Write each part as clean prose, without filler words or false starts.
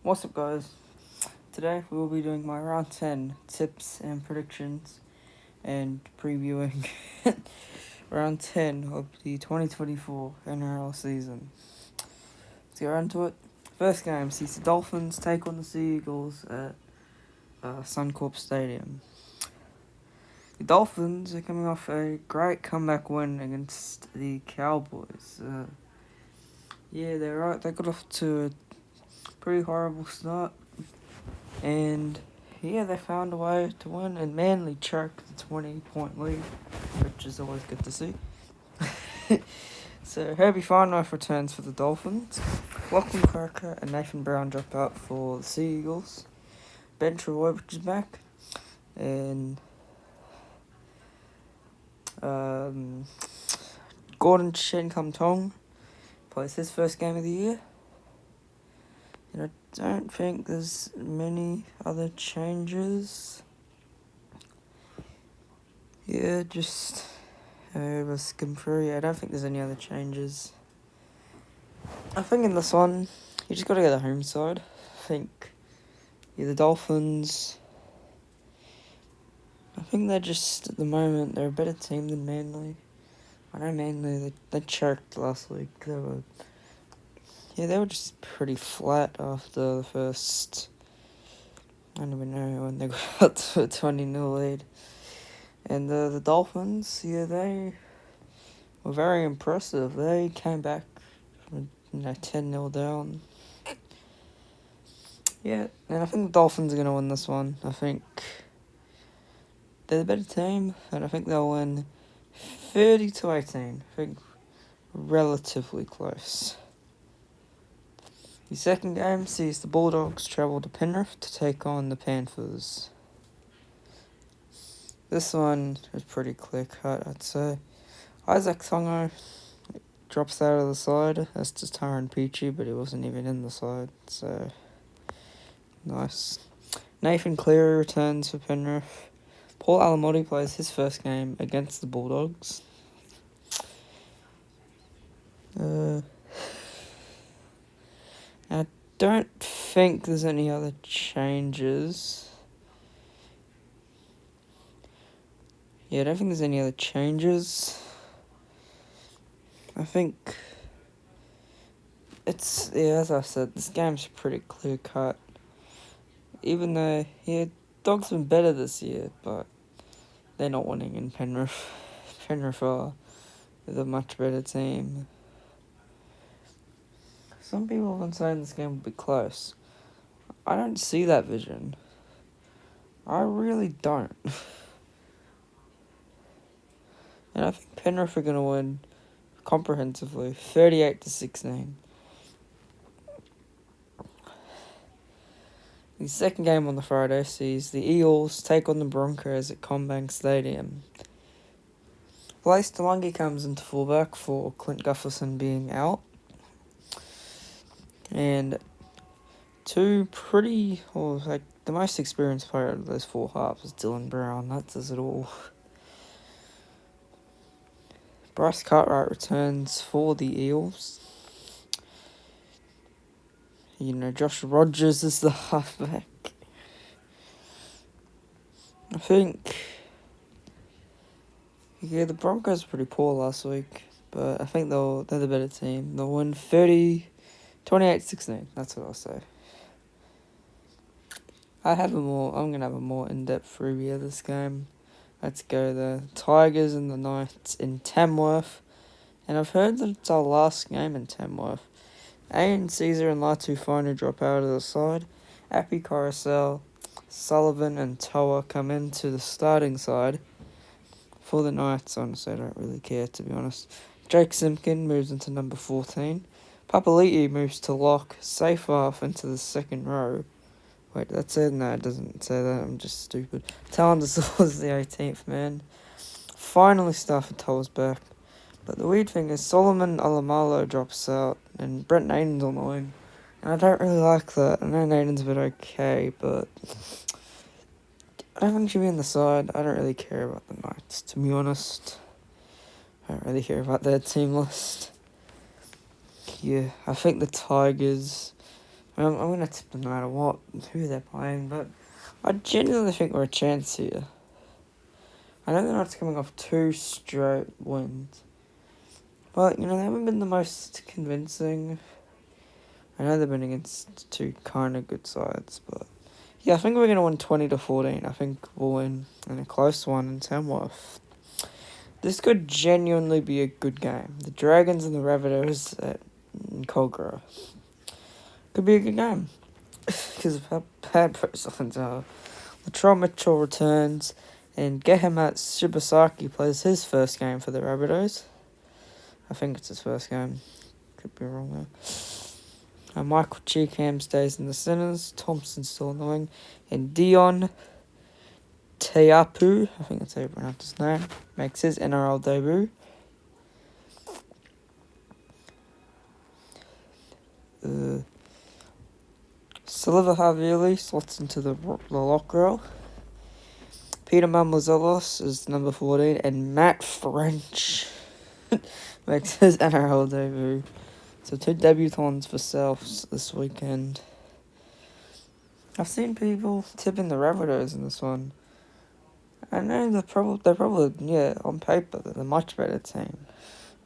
What's up, guys? Today we will be doing my round 10 tips and predictions and previewing round 10 of the 2024 NRL season. Let's get right into it. First game sees the Dolphins take on the Sea Eagles at Suncorp Stadium. The Dolphins are coming off a great comeback win against the Cowboys. They're right. They got off to a pretty horrible start. And they found a way to win and Manly choked the 20-point lead, which is always good to see. So Herbie Farnworth returns for the Dolphins. Lachlan Croker and Nathan Brown drop out for the Sea Eagles. Ben Travojevic is back. And Gordon Shenkum-Tong plays his first game of the year. And I don't think there's many other changes. Just let's skim through. I don't think there's any other changes. I think in this one, you just got to go the home side. I think the Dolphins. I think they're just, at the moment, they're a better team than Manly. I know Manly, they choked last week. They were just pretty flat after the first, I don't even know when they got to a 20-0 lead. And the Dolphins, they were very impressive. They came back from 10-0 down. And I think the Dolphins are going to win this one. I think they're the better team, and I think they'll win 30-18. I think relatively close. The second game sees the Bulldogs travel to Penrith to take on the Panthers. This one is pretty clear-cut, I'd say. Isaac Tongo drops out of the side. That's just Taran Peachy, but he wasn't even in the side, so nice. Nathan Cleary returns for Penrith. Paul Alamotti plays his first game against the Bulldogs. I don't think there's any other changes. I don't think there's any other changes. I think it's, as I said, this game's pretty clear-cut. Even though, Dogs been better this year, but they're not winning in Penrith. Penrith are the much better team. Some people have been saying this game will be close. I don't see that vision. I really don't. And I think Penrith are going to win comprehensively, 38-16. The second game on the Friday sees the Eels take on the Broncos at CommBank Stadium. Blaise Talungi comes into fullback for Clint Gutherson being out. And the most experienced player of those four halves is Dylan Brown. That says it all. Bryce Cartwright returns for the Eels. Josh Rogers is the halfback. I think, the Broncos were pretty poor last week, but I think they're the better team. They'll win 28-16. That's what I'll say. I'm going to have a more in-depth review of this game. Let's go the Tigers and the Knights in Tamworth. And I've heard that it's our last game in Tamworth. Aiden Caesar and Latu Fino drop out of the side. Appy Carousel, Sullivan and Toa come into the starting side. For the Knights, honestly, I don't really care, to be honest. Jake Simpkin moves into number 14. Papali'i moves to lock, safe off into the second row. Wait, that's it? No, it doesn't say that. I'm just stupid. Talandasaur is the 18th man. Finally, Stafford Toll's back. But the weird thing is Solomon Alamalo drops out and Brent Naden's on the wing. And I don't really like that. I know Naden's a bit okay, but I don't think he should be in the side. I don't really care about the Knights, to be honest. I don't really care about their team list. I think the Tigers I'm going to tip them no matter what, who they're playing, but I genuinely think we're a chance here. I know they're not coming off 2 straight wins, but, they haven't been the most convincing. I know they've been against 2 kind of good sides, but yeah, I think we're going to win 20-14. I think we'll win in a close one in Tamworth. This could genuinely be a good game. The Dragons and the Rabbitohs at Colgrove. Could be a good game. Because of how bad Portland's are. Latrell Mitchell returns, and Gehamat Shibasaki plays his first game for the Rabbitohs. I think it's his first game. Could be wrong there. Michael Cheekham stays in the centres. Thompson's still in the wing. And Dion Teapu, I think that's how you pronounce his name, makes his NRL debut. Silva Havili slots into the lock row. Peter Mamouzelos is number 14, and Matt French makes his NRL debut. So 2 debutants for Souths this weekend. I've seen people tipping the Rabbitohs in this one. I know they're probably, on paper, they're a much better team.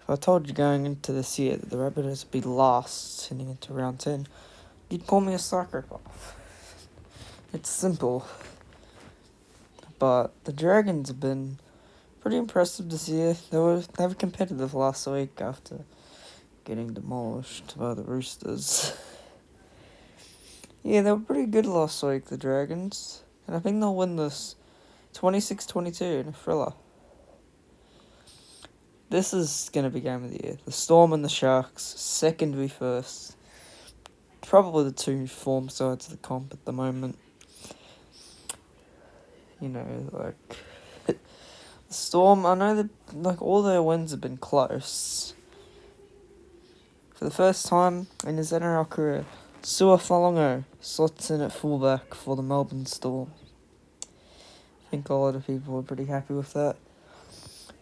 If I told you going into this year that the Rabbitohs would be last, heading into round 10, you'd call me a psychopath. It's simple. But the Dragons have been pretty impressive this year. They were competitive last week after getting demolished by the Roosters. Yeah, they were pretty good last week, the Dragons. And I think they'll win this 26-22 in a thriller. This is going to be game of the year. The Storm and the Sharks, second v first. Probably the 2 form sides of the comp at the moment. The Storm, I know that all their wins have been close. For the first time in his NRL career, Sua Falongo slots in at fullback for the Melbourne Storm. I think a lot of people are pretty happy with that.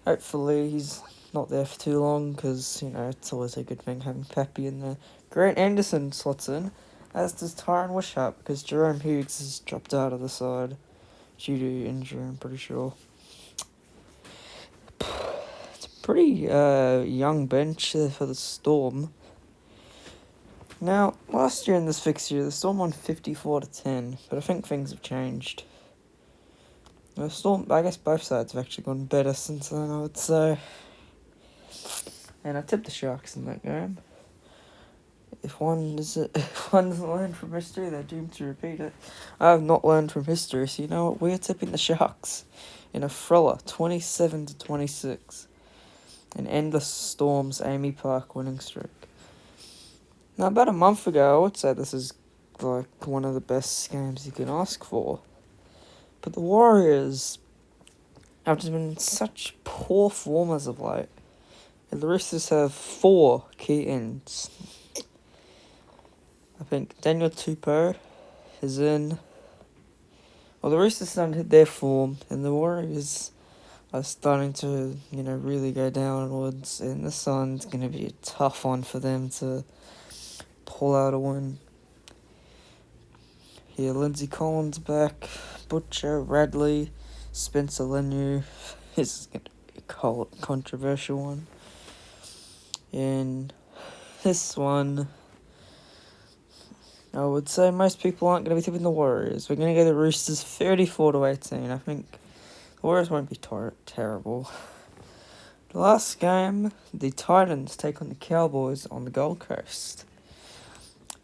Hopefully he's not there for too long, because, it's always a good thing having Pappy in there. Grant Anderson slots in, as does Tyron Wishart, because Jerome Hughes has dropped out of the side due to injury, I'm pretty sure. It's a pretty young bench there for the Storm. Now, last year in this fixture, the Storm won 54-10, but I think things have changed. The Storm, I guess both sides have actually gone better since then, I would say. And I tipped the Sharks in that game. If one doesn't learn from history, they're doomed to repeat it. I have not learned from history, so you know what? We're tipping the Sharks in a thriller, 27-26, and end the Storm's Amy Park winning streak. Now, about a month ago, I would say this is like one of the best games you can ask for. But the Warriors have just been in such poor form as of late. And the Roosters have 4 key ends. I think Daniel Tupou is in. Well, the Roosters starting to hit their form, and the Warriors are starting to, really go downwards. And this one's going to be a tough one for them to pull out a win. Here, Lindsay Collins back, Butcher, Radley, Spencer Leniu. This is going to be a controversial one. And this one, I would say most people aren't going to be tipping the Warriors. We're going to go the Roosters 34-18. I think the Warriors won't be terrible. The last game, the Titans take on the Cowboys on the Gold Coast.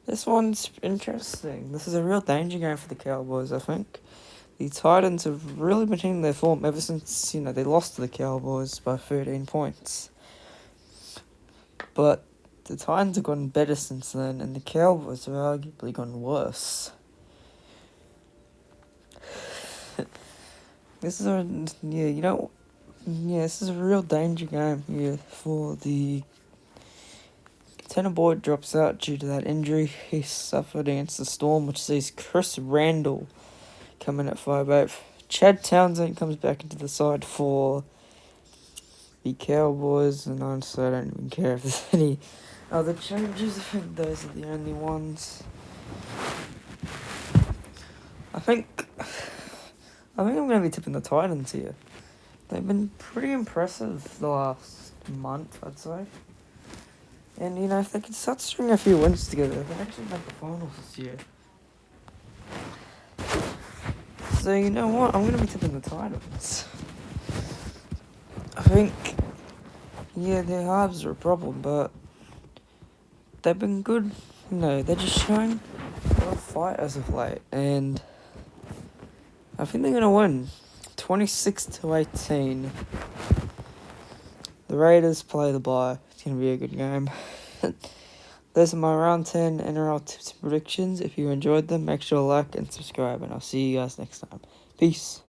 This one's interesting. This is a real danger game for the Cowboys, I think. The Titans have really been hitting their form ever since, they lost to the Cowboys by 13 points. But the Titans have gotten better since then, and the Cowboys have arguably gone worse. This is this is a real danger game here for the Tanner Boyd drops out due to that injury he suffered against the Storm, which sees Chris Randall come in at 5'8". Chad Townsend comes back into the side for the Cowboys, and honestly I don't even care if there's any other changes. I think those are the only ones. I think I'm going to be tipping the Titans here. They've been pretty impressive the last month, I'd say. And, you know, if they can start stringing a few wins together, they can actually make the finals this year. So, you know what? I'm going to be tipping the Titans. I think, yeah, their halves are a problem, but they've been good. You know, they're just showing a lot of fight as of late. And I think they're going to win 26-18. The Raiders play the bye. It's going to be a good game. Those are my round 10 NRL tips and predictions. If you enjoyed them, make sure to like and subscribe, and I'll see you guys next time. Peace.